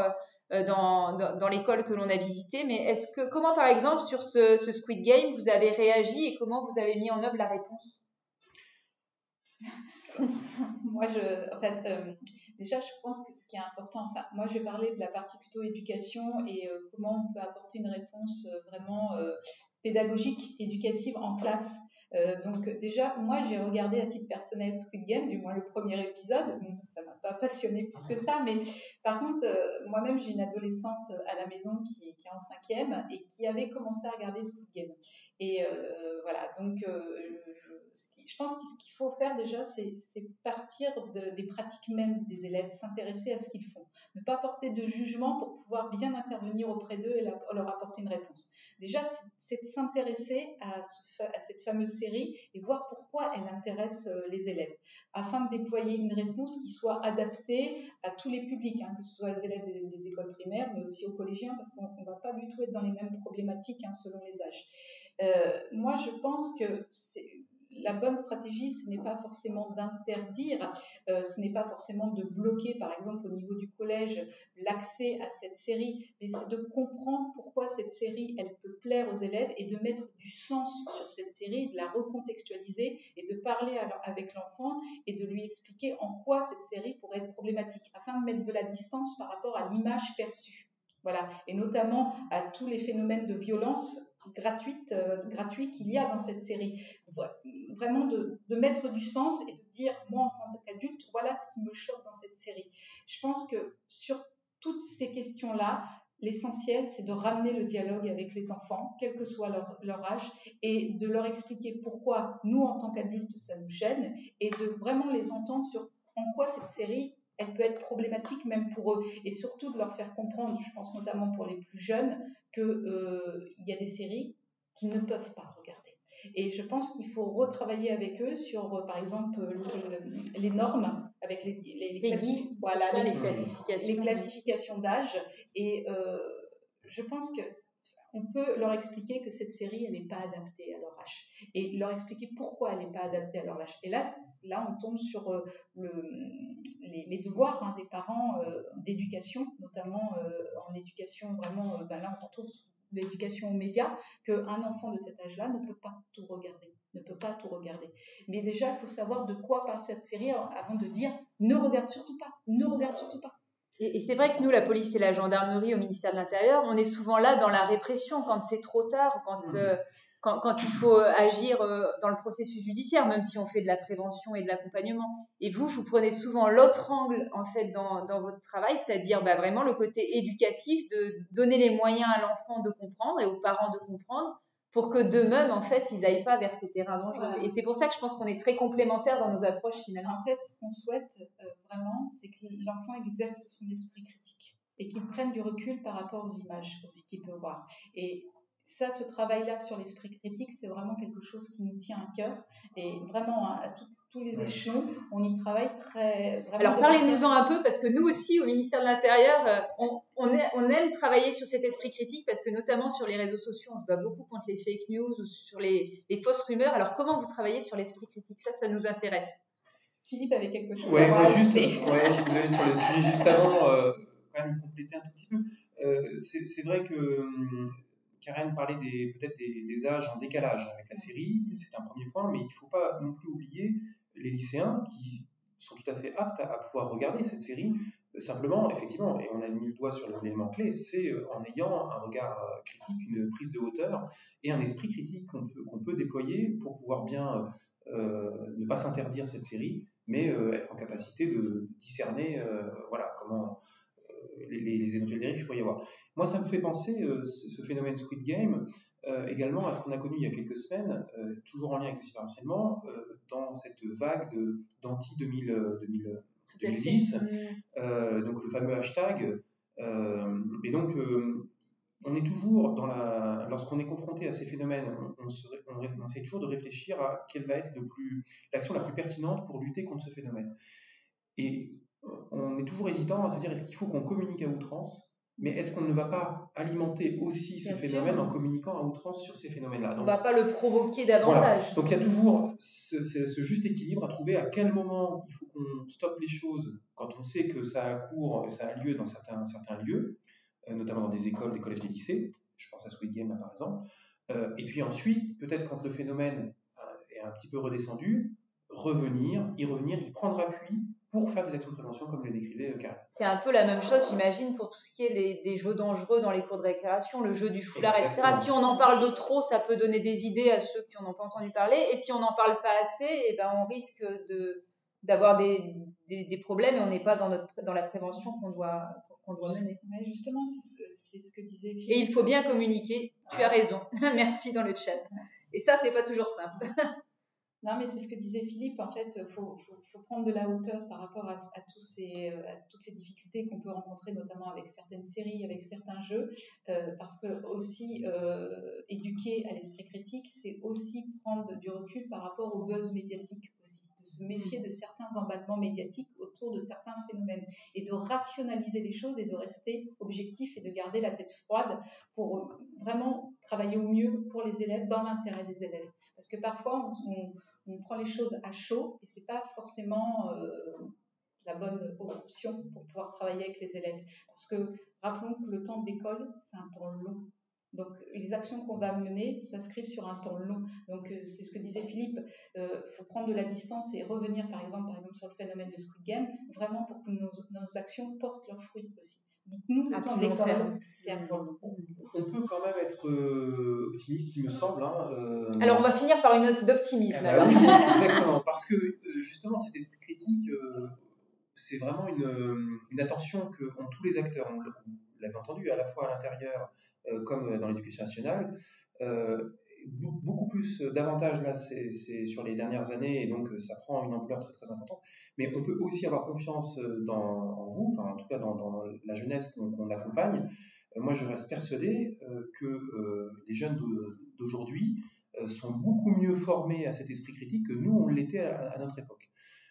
dans l'école que l'on a visitée. Mais comment, par exemple, sur ce Squid Game, vous avez réagi et comment vous avez mis en œuvre la réponse? Moi, déjà, je pense que ce qui est important, moi, je vais parler de la partie plutôt éducation et comment on peut apporter une réponse vraiment pédagogique, éducative en classe. Donc déjà, moi j'ai regardé à titre personnel Squid Game, du moins le premier épisode. Bon, ça m'a pas passionné plus que ça, mais par contre, moi-même j'ai une adolescente à la maison qui est en 5e et qui avait commencé à regarder Squid Game. Et voilà, donc je pense que ce qu'il faut faire déjà, c'est partir des pratiques même des élèves, s'intéresser à ce qu'ils font, ne pas porter de jugement pour pouvoir bien intervenir auprès d'eux et leur apporter une réponse. Déjà, c'est de s'intéresser à cette fameuse série et voir pourquoi elle intéresse les élèves, afin de déployer une réponse qui soit adaptée à tous les publics, que ce soit les élèves des écoles primaires, mais aussi aux collégiens, parce qu'on ne va pas du tout être dans les mêmes problématiques selon les âges. Moi, je pense que la bonne stratégie, ce n'est pas forcément d'interdire, ce n'est pas forcément de bloquer, par exemple, au niveau du collège, l'accès à cette série, mais c'est de comprendre pourquoi cette série, elle peut plaire aux élèves et de mettre du sens sur cette série, de la recontextualiser et de parler avec l'enfant et de lui expliquer en quoi cette série pourrait être problématique, afin de mettre de la distance par rapport à l'image perçue. Voilà, et notamment à tous les phénomènes de violence gratuits qu'il y a dans cette série. Vraiment de mettre du sens et de dire, moi en tant qu'adulte, voilà ce qui me choque dans cette série. Je pense que sur toutes ces questions-là, l'essentiel, c'est de ramener le dialogue avec les enfants, quel que soit leur âge, et de leur expliquer pourquoi nous, en tant qu'adultes, ça nous gêne, et de vraiment les entendre sur en quoi cette série elle peut être problématique même pour eux, et surtout de leur faire comprendre, je pense notamment pour les plus jeunes, qu'il y a des séries qu'ils ne peuvent pas regarder. Et je pense qu'il faut retravailler avec eux sur, par exemple, les normes, avec les classifications d'âge. Et je pense qu'on peut leur expliquer que cette série, elle n'est pas adaptée à leur âge. Et leur expliquer pourquoi elle n'est pas adaptée à leur âge. Et là on tombe sur les devoirs des parents d'éducation, notamment en éducation vraiment, là on retrouve l'éducation aux médias, qu'un enfant de cet âge-là ne peut pas tout regarder. Mais déjà, il faut savoir de quoi parle cette série avant de dire ne regarde surtout pas. Et c'est vrai que nous, la police et la gendarmerie au ministère de l'Intérieur, on est souvent là dans la répression quand c'est trop tard, quand il faut agir dans le processus judiciaire, même si on fait de la prévention et de l'accompagnement. Et vous prenez souvent l'autre angle en fait dans votre travail, c'est-à-dire vraiment le côté éducatif, de donner les moyens à l'enfant de comprendre et aux parents de comprendre, pour que d'eux-mêmes, en fait, ils n'aillent pas vers ces terrains dangereux. Voilà. Et c'est pour ça que je pense qu'on est très complémentaires dans nos approches, finalement. En fait, ce qu'on souhaite vraiment, c'est que l'enfant exerce son esprit critique et qu'il prenne du recul par rapport aux images aussi qu'il peut voir. Et ça, ce travail-là sur l'esprit critique, c'est vraiment quelque chose qui nous tient à cœur. Et vraiment, à tous les échelons, on y travaille très... Alors, parlez-nous-en un peu, parce que nous aussi, au ministère de l'Intérieur, on aime travailler sur cet esprit critique, parce que notamment sur les réseaux sociaux, on se bat beaucoup contre les fake news ou sur les fausses rumeurs. Alors, comment vous travaillez sur l'esprit critique? Ça nous intéresse. Philippe avait quelque chose à rajouter. Je suis désolée, sur le sujet juste avant, quand même compléter un tout petit peu. C'est vrai que... Karen parlait peut-être des âges en décalage avec la série, c'est un premier point, mais il ne faut pas non plus oublier les lycéens qui sont tout à fait aptes à pouvoir regarder cette série. Simplement, effectivement, et on a mis le doigt sur l'élément clé, c'est en ayant un regard critique, une prise de hauteur et un esprit critique qu'on peut déployer pour pouvoir bien ne pas s'interdire cette série, mais être en capacité de discerner comment... les éventuelles dérives qu'il pourrait y avoir. Moi, ça me fait penser, ce phénomène Squid Game, également à ce qu'on a connu il y a quelques semaines, toujours en lien avec le cyberharcèlement, dans cette vague d'anti-2010, donc le fameux hashtag. Et donc, on est toujours lorsqu'on est confronté à ces phénomènes, on essaie toujours de réfléchir à quelle va être l'action la plus pertinente pour lutter contre ce phénomène. Et on est toujours hésitant à se dire est-ce qu'il faut qu'on communique à outrance, mais est-ce qu'on ne va pas alimenter aussi ce phénomène en communiquant à outrance sur ces phénomènes-là? On ne va pas le provoquer davantage. Voilà. Donc il y a toujours ce juste équilibre à trouver, à quel moment il faut qu'on stoppe les choses quand on sait que ça a cours, ça a lieu dans certains lieux, notamment dans des écoles, des collèges, des lycées. Je pense à Squid Game par exemple. Et puis ensuite, peut-être quand le phénomène est un petit peu redescendu, y revenir, y prendre appui pour faire des actions de prévention comme le décrivait Karen. C'est un peu la même chose, j'imagine, pour tout ce qui est des jeux dangereux dans les cours de récréation, le jeu du foulard, etc. Si on en parle de trop, ça peut donner des idées à ceux qui n'en ont pas entendu parler. Et si on n'en parle pas assez, on risque d'avoir des problèmes et on n'est pas dans la prévention qu'on doit mener. Ouais, justement, c'est ce que disait Philippe. Et il faut bien communiquer, tu as raison. Merci dans le chat. Et ça, c'est pas toujours simple. Non, mais c'est ce que disait Philippe. En fait, faut prendre de la hauteur par rapport à toutes ces difficultés qu'on peut rencontrer, notamment avec certaines séries, avec certains jeux, parce que aussi éduquer à l'esprit critique, c'est aussi prendre du recul par rapport au buzz médiatique aussi, de se méfier de certains emballements médiatiques autour de certains phénomènes et de rationaliser les choses et de rester objectif et de garder la tête froide pour vraiment travailler au mieux pour les élèves, dans l'intérêt des élèves. Parce que parfois, on prend les choses à chaud et c'est pas forcément la bonne option pour pouvoir travailler avec les élèves. Parce que rappelons que le temps de l'école, c'est un temps long. Donc les actions qu'on va mener s'inscrivent sur un temps long. Donc c'est ce que disait Philippe, faut prendre de la distance et revenir par exemple sur le phénomène de Squid Game, vraiment pour que nos actions portent leurs fruits aussi. Donc nous, le temps de l'école, c'est un temps long. On peut quand même être optimiste, il me semble. Alors, on va finir par une note d'optimisme. Oui, exactement, parce que justement, cet esprit critique, c'est vraiment une attention qu'ont tous les acteurs. On l'avait entendu, à la fois à l'intérieur comme dans l'éducation nationale. Beaucoup plus, davantage là, c'est sur les dernières années, et donc ça prend une ampleur très très importante. Mais on peut aussi avoir confiance en vous, enfin en tout cas dans la jeunesse qu'on accompagne. Moi, je reste persuadé que les jeunes d'aujourd'hui sont beaucoup mieux formés à cet esprit critique que nous, on l'était à notre époque.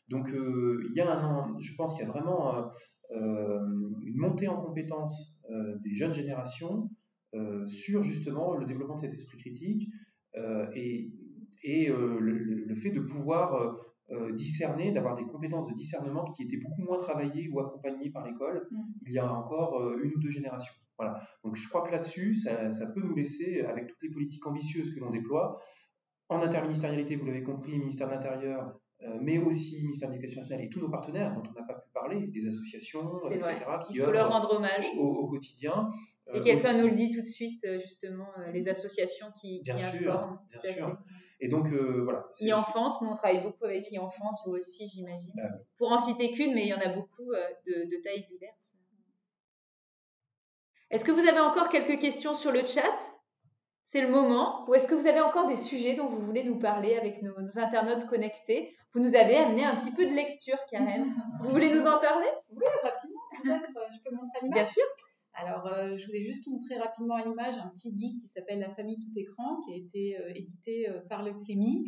Donc, je pense qu'il y a vraiment une montée en compétences des jeunes générations sur justement le développement de cet esprit critique et le fait de pouvoir discerner, d'avoir des compétences de discernement qui étaient beaucoup moins travaillées ou accompagnées par l'école il y a encore une ou deux générations. Voilà. Donc je crois que là-dessus, ça peut nous laisser, avec toutes les politiques ambitieuses que l'on déploie, en interministérialité, vous l'avez compris, ministère de l'Intérieur, mais aussi ministère de l'Éducation nationale et tous nos partenaires dont on n'a pas pu parler, les associations, etc., qui œuvrent leur rendre hommage au quotidien. Et quelqu'un nous le dit tout de suite, justement, les associations qui informent. Bien sûr. Et donc, voilà. e-enfance, nous on travaille beaucoup avec e-enfance, vous aussi, j'imagine. Pour en citer qu'une, mais il y en a beaucoup de tailles diverses. Est-ce que vous avez encore quelques questions sur le chat ? c'est le moment. Ou est-ce que vous avez encore des sujets dont vous voulez nous parler avec nos internautes connectés? Vous nous avez amené un petit peu de lecture, Karen. Vous voulez nous en parler? Oui, rapidement, peut-être. Je peux montrer l'image? Bien sûr. Alors, je voulais juste montrer rapidement à l'image un petit guide qui s'appelle La famille tout écran, qui a été édité par le CLEMI,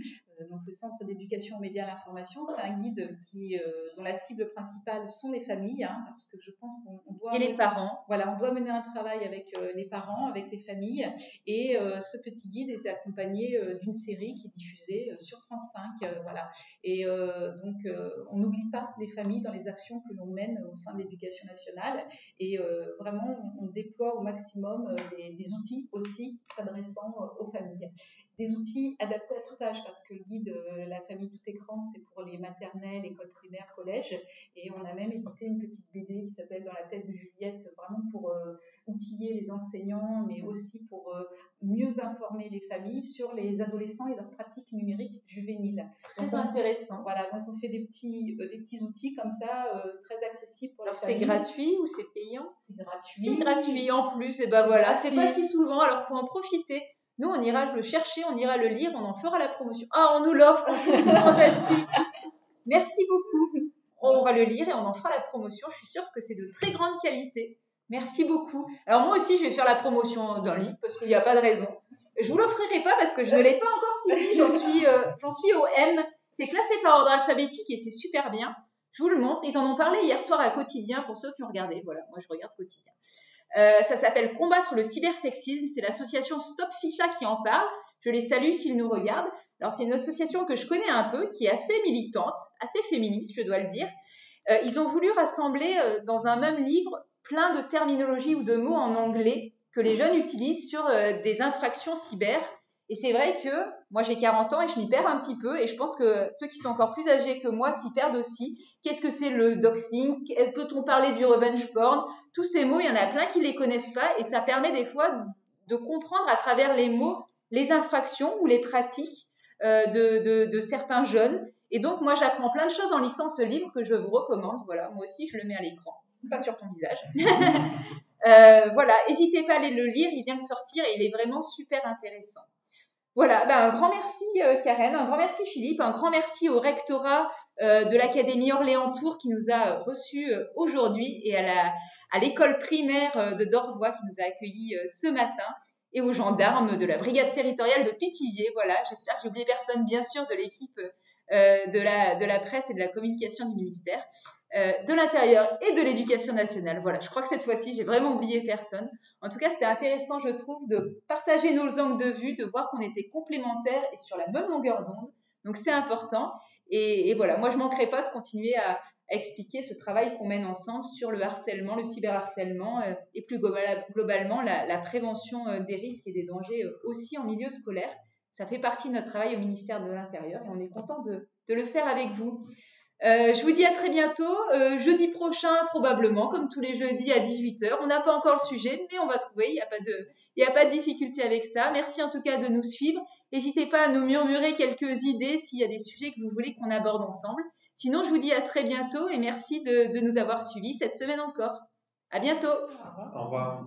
donc le Centre d'éducation aux médias à l'information. C'est un guide dont la cible principale sont les familles, hein, parce que je pense qu'on doit... Et les parents. Voilà, on doit mener un travail avec les parents, avec les familles. Et ce petit guide est accompagné d'une série qui est diffusée sur France 5. Voilà. Et donc, on n'oublie pas les familles dans les actions que l'on mène au sein de l'éducation nationale. Et vraiment, on déploie au maximum des outils aussi s'adressant aux familles. Des outils adaptés à tout âge, parce que le guide La famille tout écran, c'est pour les maternelles, écoles primaires, collèges. Et on a même édité une petite BD qui s'appelle Dans la tête de Juliette, vraiment pour outiller les enseignants, mais aussi pour mieux informer les familles sur les adolescents et leurs pratiques numériques juvéniles. Très intéressant. Voilà, donc on fait des petits outils comme ça, très accessibles pour les familles. C'est gratuit ou c'est payant? C'est gratuit. C'est gratuit en plus, et ben voilà, c'est pas si souvent, alors faut en profiter. Nous, on ira le chercher, on ira le lire, on en fera la promotion. Ah, on nous l'offre, c'est fantastique. Merci beaucoup. On va le lire et on en fera la promotion. Je suis sûre que c'est de très grande qualité. Merci beaucoup. Alors moi aussi, je vais faire la promotion d'un livre parce qu'il n'y a pas de raison. Je vous l'offrirai pas parce que je ne l'ai pas encore fini. J'en suis au M. C'est classé par ordre alphabétique et c'est super bien. Je vous le montre. Ils en ont parlé hier soir à Quotidien pour ceux qui ont regardé. Voilà, moi je regarde Quotidien. Ça s'appelle Combattre le cybersexisme. C'est l'association Stop Ficha qui en parle. Je les salue s'ils nous regardent. Alors, c'est une association que je connais un peu, qui est assez militante, assez féministe, je dois le dire. Ils ont voulu rassembler dans un même livre plein de terminologies ou de mots en anglais que les jeunes utilisent sur des infractions cyber. Et c'est vrai que moi, j'ai 40 ans et je m'y perds un petit peu. Et je pense que ceux qui sont encore plus âgés que moi s'y perdent aussi. Qu'est-ce que c'est le doxing? Peut-on parler du revenge porn? Tous ces mots, il y en a plein qui ne les connaissent pas. Et ça permet des fois de comprendre à travers les mots les infractions ou les pratiques de certains jeunes. Et donc, moi, j'apprends plein de choses en lisant ce livre que je vous recommande. Voilà, moi aussi, je le mets à l'écran, pas sur ton visage. Voilà, n'hésitez pas à aller le lire, il vient de sortir et il est vraiment super intéressant. Voilà, un grand merci Karen, un grand merci Philippe, un grand merci au rectorat de l'Académie Orléans-Tours qui nous a reçus aujourd'hui et à l'école primaire de Dorvois qui nous a accueillis ce matin et aux gendarmes de la brigade territoriale de Pithiviers. Voilà, j'espère que j'ai oublié personne, bien sûr, de l'équipe de la presse et de la communication du ministère, de l'Intérieur et de l'Éducation nationale. Voilà, je crois que cette fois-ci, j'ai vraiment oublié personne. En tout cas, c'était intéressant, je trouve, de partager nos angles de vue, de voir qu'on était complémentaires et sur la même longueur d'onde. Donc, c'est important. Et voilà, moi, je ne manquerai pas de continuer à expliquer ce travail qu'on mène ensemble sur le harcèlement, le cyberharcèlement et plus globalement la prévention des risques et des dangers aussi en milieu scolaire. Ça fait partie de notre travail au ministère de l'Intérieur et on est content de le faire avec vous. Je vous dis à très bientôt, jeudi prochain probablement, comme tous les jeudis à 18h. On n'a pas encore le sujet, mais on va trouver, il n'y a pas de difficulté avec ça. Merci en tout cas de nous suivre. N'hésitez pas à nous murmurer quelques idées s'il y a des sujets que vous voulez qu'on aborde ensemble. Sinon, je vous dis à très bientôt et merci de nous avoir suivis cette semaine encore. À bientôt. Au revoir.